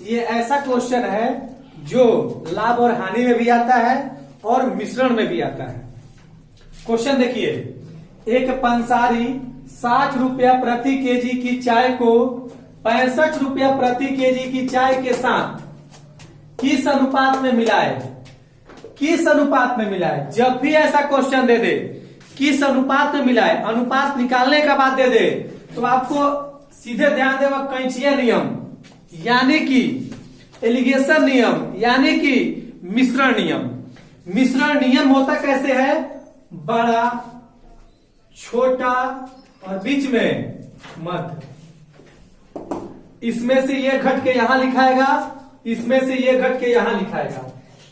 ये ऐसा क्वेश्चन है जो लाभ और हानि में भी आता है और मिश्रण में भी आता है। क्वेश्चन देखिए, एक पंसारी 60 रुपया प्रति केजी की चाय को 65 रुपया प्रति केजी की चाय के साथ किस अनुपात में मिलाए? किस अनुपात में मिलाए? जब भी ऐसा क्वेश्चन दे दे किस अनुपात में मिलाए, अनुपात निकालने का बाद दे दे तो आपको सीधे ध्यान देगा कैंचिया नियम यानी कि एलिगेशन नियम यानी कि मिश्रण नियम। मिश्रण नियम होता कैसे है? बड़ा, छोटा और बीच में मध्य। इसमें से ये घट के यहां लिखाएगा, इसमें से ये घट के यहां लिखाएगा।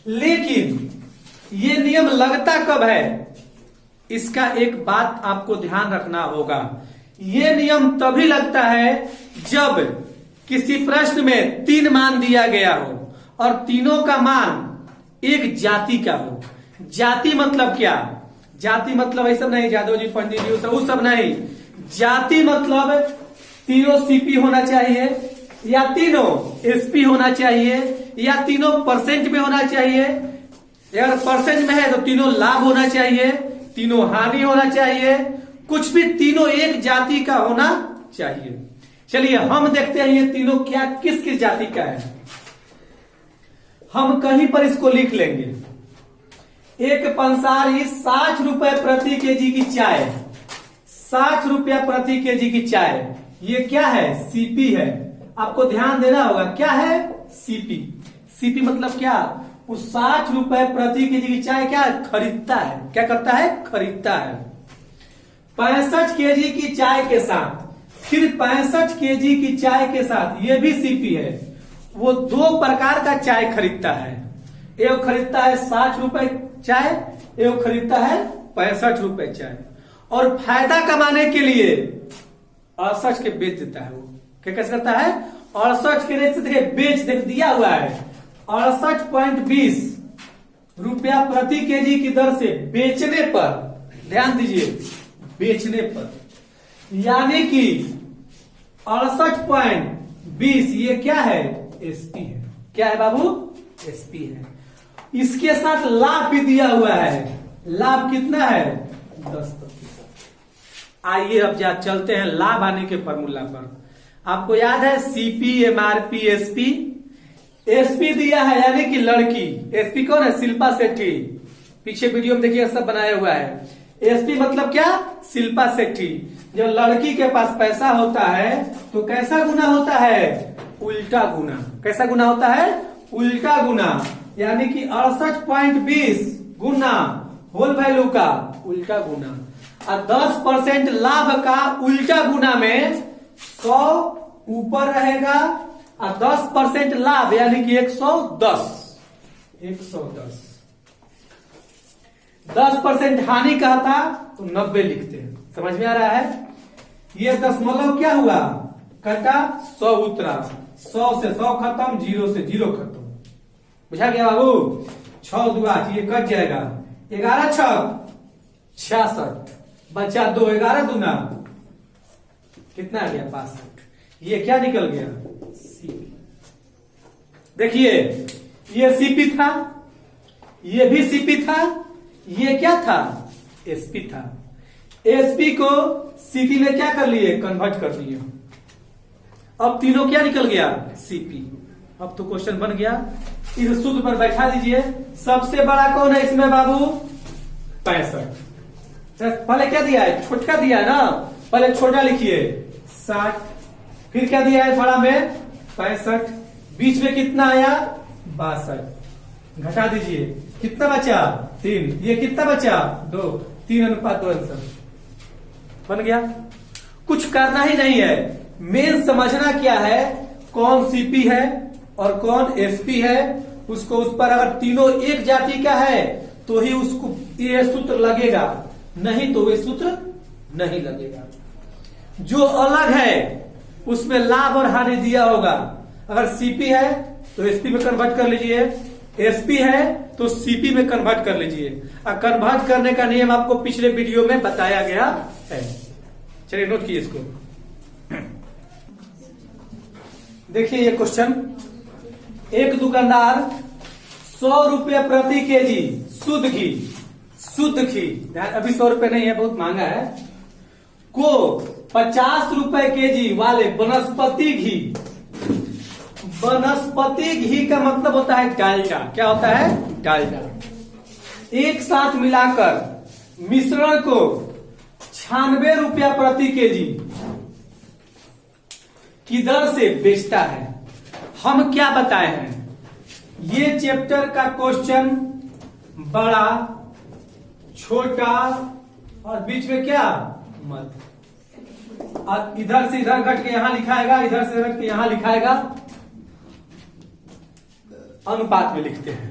लेकिन ये नियम लगता कब है? इसका एक बात आपको ध्यान रखना होगा। ये नियम तभी लगता है जब किसी प्रश्न में 3 मान दिया गया हो और तीनों का मान एक जाति का हो। जाति मतलब क्या? जाति मतलब ऐसा नहीं जादव जी, पंडित जी, वो सब नहीं। जाति मतलब तीनों सीपी होना चाहिए, या तीनों एसपी होना चाहिए, या तीनों परसेंट में होना चाहिए। अगर परसेंट में है तो तीनों लाभ होना चाहिए, तीनों हानि होना चाहिए, कुछ भी तीनों एक जाति का होना चाहिए। चलिए हम देखते हैं ये तीनों क्या किस किस जाति का है। हम कहीं पर इसको लिख लेंगे। एक पंसारी 60 रुपए प्रति केजी की चाय, 60 रुपया प्रति केजी की चाय, ये क्या है? सीपी है। आपको ध्यान देना होगा, क्या है? सीपी। सीपी मतलब क्या? वो 60 रुपए प्रति केजी की चाय क्या खरीदता है? क्या करता है? खरीदता है। 65 केजी की चाय के साथ, फिर 65 केजी की चाय के साथ, ये भी सीपी है। वो 2 प्रकार का चाय खरीदता है। एक खरीदता है 60 रुपए चाय, एक खरीदता है 65 रुपए चाय। और फायदा कमाने के लिए 68 के बेच देता है। वो क्या कैसे करता है? 68 के रेट से देखिए बेच दिया हुआ है। 68.20 रुपया प्रति केजी की दर से बेचने पर, ध्यान दीजिए, बेचने पर, यानी कि 68.20 ये क्या है? एसपी है। क्या है बाबू? एसपी है। इसके साथ लाभ भी दिया हुआ है। लाभ कितना है? 10%। आइए अब चलते हैं लाभ आने के फॉर्मूला पर। आपको याद है सीपी, एमआरपी, एसपी। एसपी दिया है यानी कि लड़की। एसपी कौन है? शिल्पा शेट्टी। पीछे वीडियो में देखिए सब बनाया हुआ है। एसपी मतलब क्या? शिल्पा शेट्टी। जब लड़की के पास पैसा होता है तो कैसा गुना होता है? उल्टा गुना। कैसा गुना होता है? उल्टा गुना, यानी कि 68.20 गुना होल वैल्यू का उल्टा गुना। और 10% लाभ का उल्टा गुना में 100 ऊपर रहेगा और 10% लाभ यानी कि 110। 10% हानि कहता तो 90 लिखते हैं। समझ में आ रहा है? ये दशमलव क्या हुआ? कटा, 100 उतरा, 100 से 100 खत्म, 0 से 0 खत्म। बुझा गया बाबू? 6 दुआ ये कट जाएगा। 11 छक 66, बचा 2, 11 दूना कितना आ गया? 62। ये क्या निकल गया? सीपी। देखिए ये सीपी था, ये भी सीपी था, ये क्या था? एसपी था। एसपी को सीपी में क्या कर लिए? कन्वर्ट कर लिए। अब तीनों क्या निकल गया? सीपी। अब तो क्वेश्चन बन गया। इस सूत्र पर बैठा दीजिए। सबसे बड़ा कौन है इसमें बाबू? 65। पहले क्या दिया है? छोटा दिया है ना, पहले छोटा लिखिए 60, फिर क्या दिया है बड़ा में? 65, बीच में कितना आया? 62। घटा दीजिए, कितना बचा? 3। ये कितना बचा? 2। 3:2 आंसर बन गया। कुछ करना ही नहीं है, मेन समझना क्या है, कौन सीपी है और कौन एसपी है। उसको उस पर अगर तीनों एक जाति का है तो ही उसको ये सूत्र लगेगा, नहीं तो ये सूत्र नहीं लगेगा। जो अलग है उसमें लाभ और हानि दिया होगा। अगर सीपी है तो एसपी में कन्वर्ट कर लीजिए, एसपी है तो सीपी में कन्वर्ट कर लीजिए। और कन्वर्ट करने का नियम आपको पिछले वीडियो में बताया गया है। चलिए नोट कीजिए इसको। देखिए ये क्वेश्चन एक दुकानदार 100 रुपये प्रति केजी शुद्ध घी अभी 100 रुपये नहीं है, बहुत महंगा है, को 50 रुपए केजी वाले वनस्पति घी का मतलब होता है डालडा। क्या होता है? डालडा। एक साथ मिलाकर मिश्रण को 96 रुपया प्रति केजी की दर से बेचता है। हम क्या बताए हैं? ये चैप्टर का क्वेश्चन बड़ा, छोटा और बीच में क्या मत, और इधर से इधर घट के यहां लिखाएगा, इधर से घट के यहां लिखाएगा, अनुपात में लिखते हैं।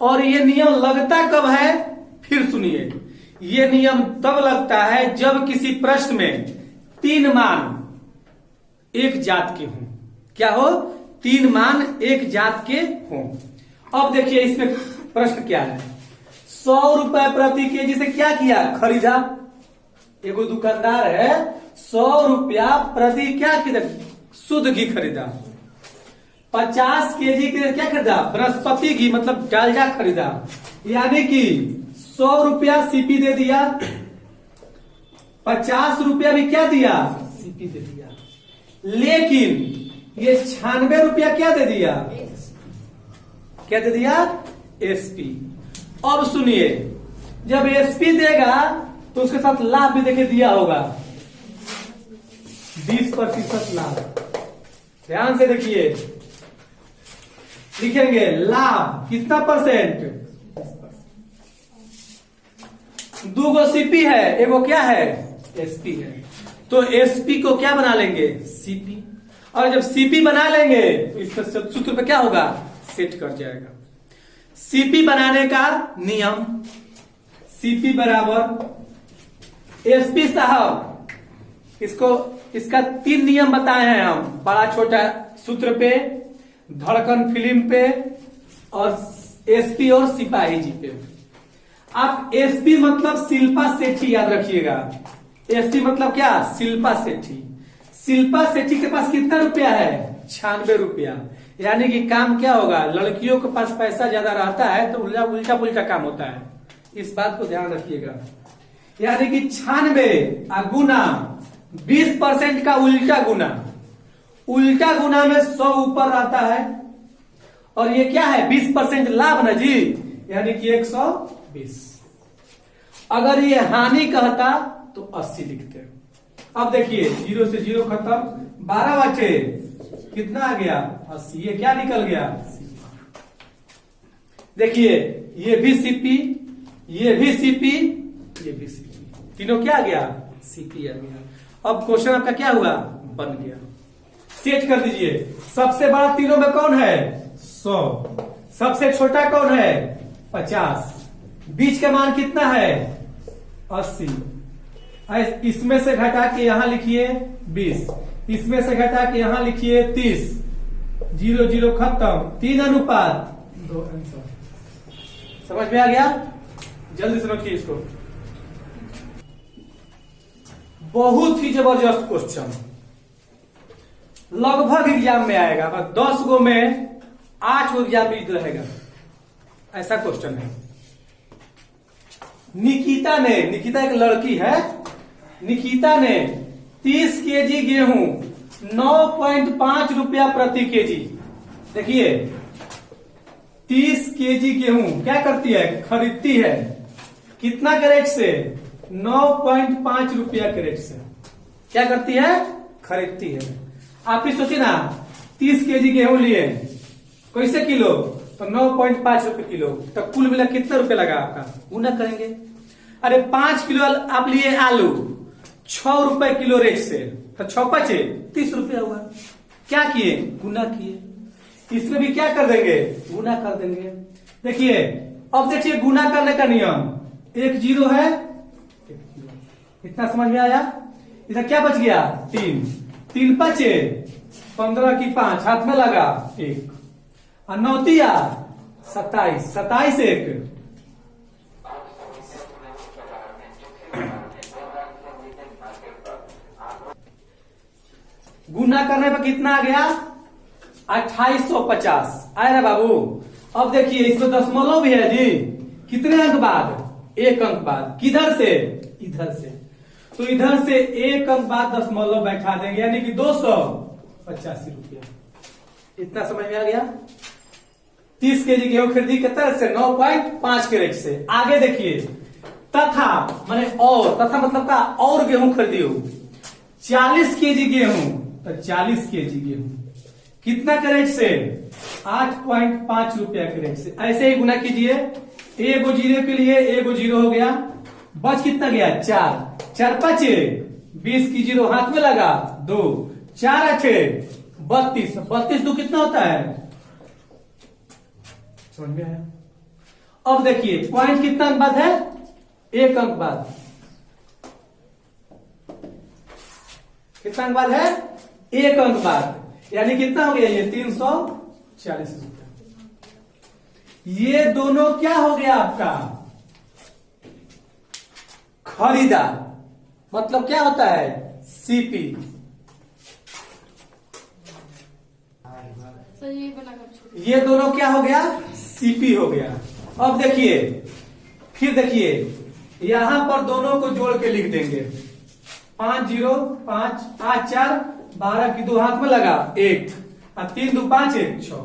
और ये नियम लगता कब है? फिर सुनिए, ये नियम तब लगता है जब किसी प्रश्न में 3 मान एक जात के हों। क्या हो? 3 मान एक जात के हों। अब देखिए इसमें प्रश्न क्या है। 100 रुपए प्रति केजी से क्या किया? खरीदा। एगो दुकानदार है, 100 रुपया प्रति क्या खरीदा? शुद्ध घी खरीदा। 50 केजी के क्या खरीदा? वनस्पति घी मतलब डालडा खरीदा। यानी कि 100 रुपया सीपी दे दिया, 50 रुपया भी क्या दिया? सीपी दे दिया। लेकिन ये 96 रुपया क्या दे दिया? क्या दे दिया? एसपी। अब सुनिए, जब एसपी देगा तो उसके साथ लाभ भी देखे दिया होगा, 20% लाभ। ध्यान से देखिए, लिखेंगे लाभ कितना %? 2 गो सीपी है, एगो क्या है? एसपी है। तो एसपी को क्या बना लेंगे? सीपी। और जब सीपी बना लेंगे तो इसका सूत्र पे क्या होगा? सेट कर जाएगा। सीपी बनाने का नियम, सीपी बराबर एसपी साहब, इसका 3 नियम बताए हैं हम, बड़ा छोटा सूत्र पे, धड़कन फिल्म पे, और एसपी और सिपाही जी पे। आप एसपी मतलब शिल्पा सेठी याद रखिएगा। एसपी मतलब क्या? शिल्पा सेठी। शिल्पा सेठी के पास कितना रुपया है? 96 रुपया। यानी कि काम क्या होगा? लड़कियों के पास पैसा ज्यादा रहता है तो उल्टा पुल्टा काम होता है। इस बात को ध्यान रखिएगा। यानी कि 96 गुना 20% का उल्टा गुना में 100 ऊपर रहता है, और ये क्या है? 20% लाभ ना जी, यानी कि 120। अगर ये हानि कहता तो 80 लिखते हैं। अब देखिए 0 से 0 खत्म, 12 बचे, कितना आ गया? 80। ये क्या निकल गया? देखिए ये भी सीपी, ये भी सीपी, ये भी सीपी, तीनों क्या आ गया? सीपी आ गया। अब क्वेश्चन आपका क्या हुआ? बन गया। सेट कर दीजिए। सबसे बड़ा तीनों में कौन है? 100। सबसे छोटा कौन है? 50। बीच का मान कितना है? 80। इसमें से घटा के यहां लिखिए 20, इसमें से घटा के यहां लिखिए 30, 0 0 खत्म, 3 अनुपात 2 आंसर। समझ में आ गया? जल्दी से रखिए इसको। बहुत ही जबरदस्त क्वेश्चन, लगभग एग्जाम में आएगा, 10 गो में 8 गो एग्जाम में रहेगा, ऐसा क्वेश्चन है। निकिता एक लड़की है, निकिता ने 30 केजी गेहूं 9.5 रुपया प्रति केजी। देखिए 30 केजी गेहूं क्या करती है? खरीदती है। कितना कैरेट से? 9.5 रुपया कैरेट से। क्या करती है? खरीदती है। आप ही सोचिए ना, 30 केजी गेहूं लिए, कैसे किलो? तो 9.5 रुपए किलो, तो कुल मिला कितना रुपए लगा आपका? गुना करेंगे। अरे 5 किलो आप लिए आलू 6 रुपए किलो रेट से, तो 6 5 30 रुपया हुआ। क्या किए? गुना किए। इसमें भी क्या कर देंगे? गुना कर देंगे। देखिए अब देखिए गुना करने का नियम, 1 0 है, 1 0। इतना समझ में आया? इधर क्या बच गया? 3 3 5 15 की 5 हाथ में लगा 1, और 9 तिया 27, 27 1 गुना करने पर कितना आ गया? 2850 आया ना बाबू। अब देखिए इसमें दशमलव भी है जी। कितने अंक बाद? एक अंक बाद। किधर से? इधर से। तो इधर से एक अंक बाद दशमलव बैठा देंगे, यानी कि 285 रुपया। इतना समझ में आ गया? 30 केजी गेहूं खरीदी कितना से? 9.5 कैरेट से। आगे देखिए, तथा माने और, तथा मतलब का और गेहूं खरीदी हो 40 केजी गेहूं, तो 40 केजी गेहूं कितना कैरेट से? 8.5 रुपया कैरेट से। ऐसे ही गुना कीजिए, एगो जीरो के लिए एगो जीरो हो गया, बच कितना गया? 4। 4 5 20 की जीरो हाथ में लगा 2, 4 8 32। 32 2 कितना होता है? समझ में आया? अब देखिए पॉइंट कितना अंक बाद है? एक अंक बाद। कितना अंक बाद है? एक अंक बाद, यानी कितना हो गया ये? 340 रुपया। ये दोनों क्या हो गया आपका? खरीदा। मतलब क्या होता है? सीपी। ये दोनों क्या हो गया? सीपी हो गया। अब देखिए, फिर देखिए यहां पर दोनों को जोड़ के लिख देंगे। 5 0 5 5 4 12 की 2 हाथ में लगा 1 और 3 2 5 1 6।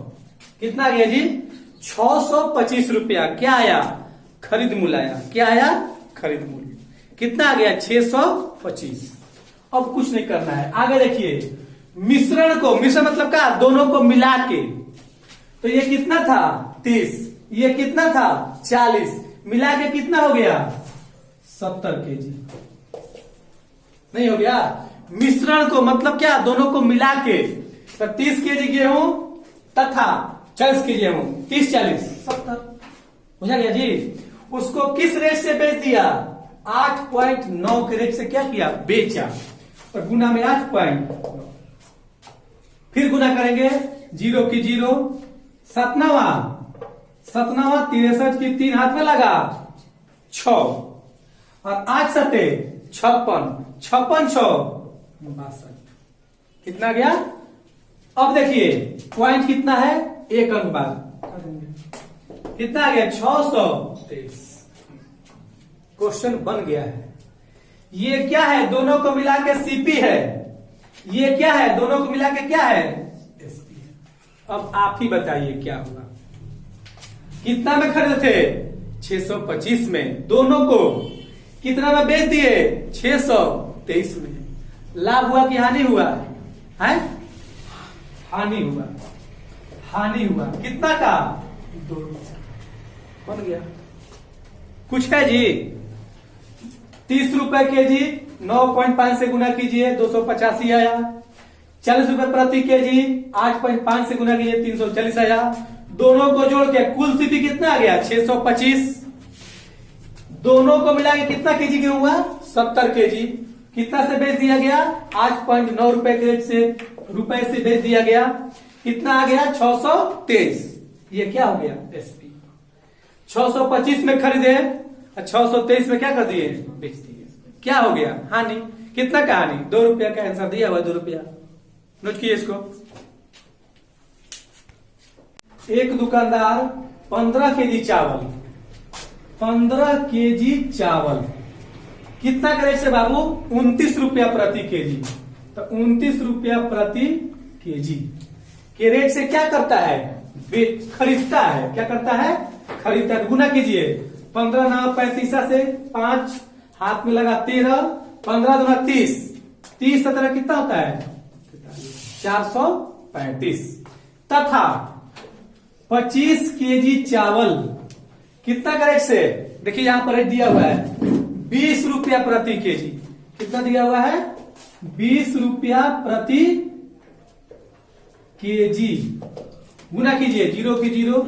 कितना गया जी? 625 रुपया। क्या आया? खरीद मूल्य आया। क्या आया? खरीद मूल्य। कितना आ गया? 625। अब कुछ नहीं करना है। आगे देखिए, मिश्रण को, मिश्रण मतलब क्या? दोनों को मिला के। तो ये कितना था? 30। ये कितना था? 40। मिला के कितना हो गया? 70 केजी। नहीं हो गया? मिश्रण को मतलब क्या? दोनों को मिला के। तो 30 केजी गेहूं तथा 40 केजी गेहूं, 30 40 70। बुझा गया जी? उसको किस रेट से बेच दिया? 8.9 के रेट से क्या किया? बेचा। और गुना में 8.9। फिर गुना करेंगे, 0 की 0, 7वां 63 की 3 हाथ में लगा 6 और 8 7 56 56 6 62। कितना गया? अब देखिए पॉइंट कितना है? एक अंक बाद। कितना आ गया? 623। क्वेश्चन बन गया है। ये क्या है? दोनों को मिला के सीपी है। ये क्या है? दोनों को मिला के क्या है? एसपी है। अब आप ही बताइए क्या होगा? कितना में खरीदे थे? 625 में। दोनों को कितना में बेच दिए? 623 में। लाभ हुआ कि हानि हुआ? है? हानि हुआ। हानि हुआ। कितना का? 2 रुपया। बन गया। कुछ है जी? 30 रुपए केजी 9.5 से गुना कीजिए, 285 आया। 40 रुपए प्रति केजी 8.5 से गुना कीजिए, 340 आया। दोनों को जोड़ के कुल सीपी कितना आ गया? 625। दोनों को मिला के कितना केजी गेहूं हुआ? 70 केजी। कितना से बेच दिया गया? 8.9 रुपए से बेच दिया गया। कितना आ गया? 623। ये क्या हो गया? एसपी। 625 में खरीदे और 623 में क्या कर दिए? बेच दिए। क्या हो गया? हानि। कितना का हानि? 2 रुपया का आंसर दिया हुआ। 2 रुपया। नोट किए इसको। एक दुकानदार 15 केजी चावल, 15 केजी चावल कितना रेट से बाबू? 29 रुपया प्रति केजी। तो 29 रुपया प्रति केजी के रेट से क्या करता है? खरीदता है। क्या करता है? खरीदता है। गुना कीजिए, 15 9 35 से 5 हाथ में लगा 13, 15 दूना 30, 30 17 कितना होता है? 435। तथा 25 केजी चावल कितना का रेट से? देखिए यहां पर रेट दिया हुआ है 20 रुपया प्रति केजी। कितना दिया हुआ है? 20 रुपया प्रति केजी। गुना कीजिए, 0 की 0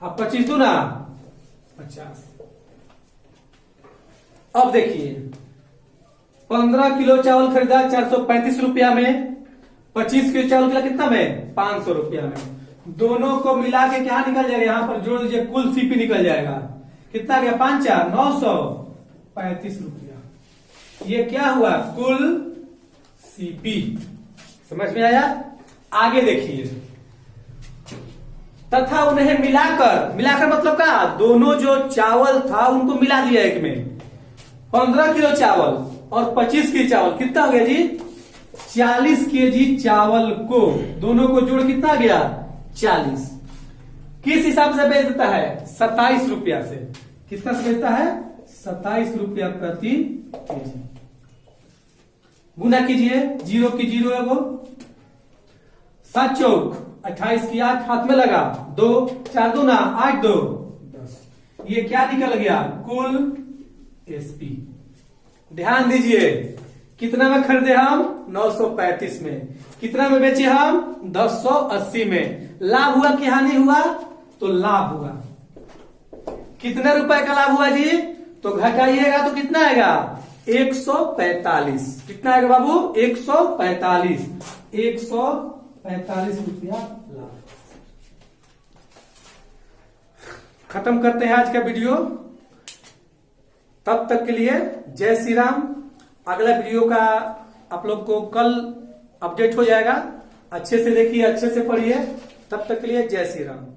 अब 25 दूना 50। अब देखिए 15 किलो चावल खरीदा 435 रुपया में, 25 किलो चावल खरीदा कितना में? 500 रुपया में। दोनों को मिला के क्या निकल जाएगा? यहां पर जोड़ दीजिए, कुल सीपी निकल जाएगा। कितना गया? 5 4 935 रुपया। ये क्या हुआ? कुल सीपी। समझ में आया? आगे देखिए, तथा उन्हें मिलाकर, मिलाकर मतलब क्या, दोनों जो चावल था उनको मिला दिया एक में। 15 किलो चावल और 25 केजी चावल, कितना हो गया जी, 40 केजी चावल को, दोनों को जोड़ कितना गया, 40। किस हिसाब से बेच देता है, 27 रुपया से। कितना से बेचता है, 27 रुपया प्रति केजी। गुना कीजिए, 0 की 0 है वो, 7 चौक 28 की 8 हाथ में लगा, 2 4 दूना 8 2 10। ये क्या निकल गया, कुल एसपी। ध्यान दीजिए, कितना में खरीदे हम, 935 में। कितना में बेचे हम, 1080 में। लाभ हुआ कि हानि हुआ, तो लाभ हुआ। कितने रुपए का लाभ हुआ जी, तो घटाइएगा तो कितना आएगा, 145। कितना आएगा बाबू, 145। 145 रुपया लाभ। खत्म करते हैं आज का वीडियो। तब तक के लिए जय श्री राम। अगला वीडियो का आप लोग को कल अपडेट हो जाएगा। अच्छे से देखिए, अच्छे से पढ़िए। तब तक के लिए जय श्री राम।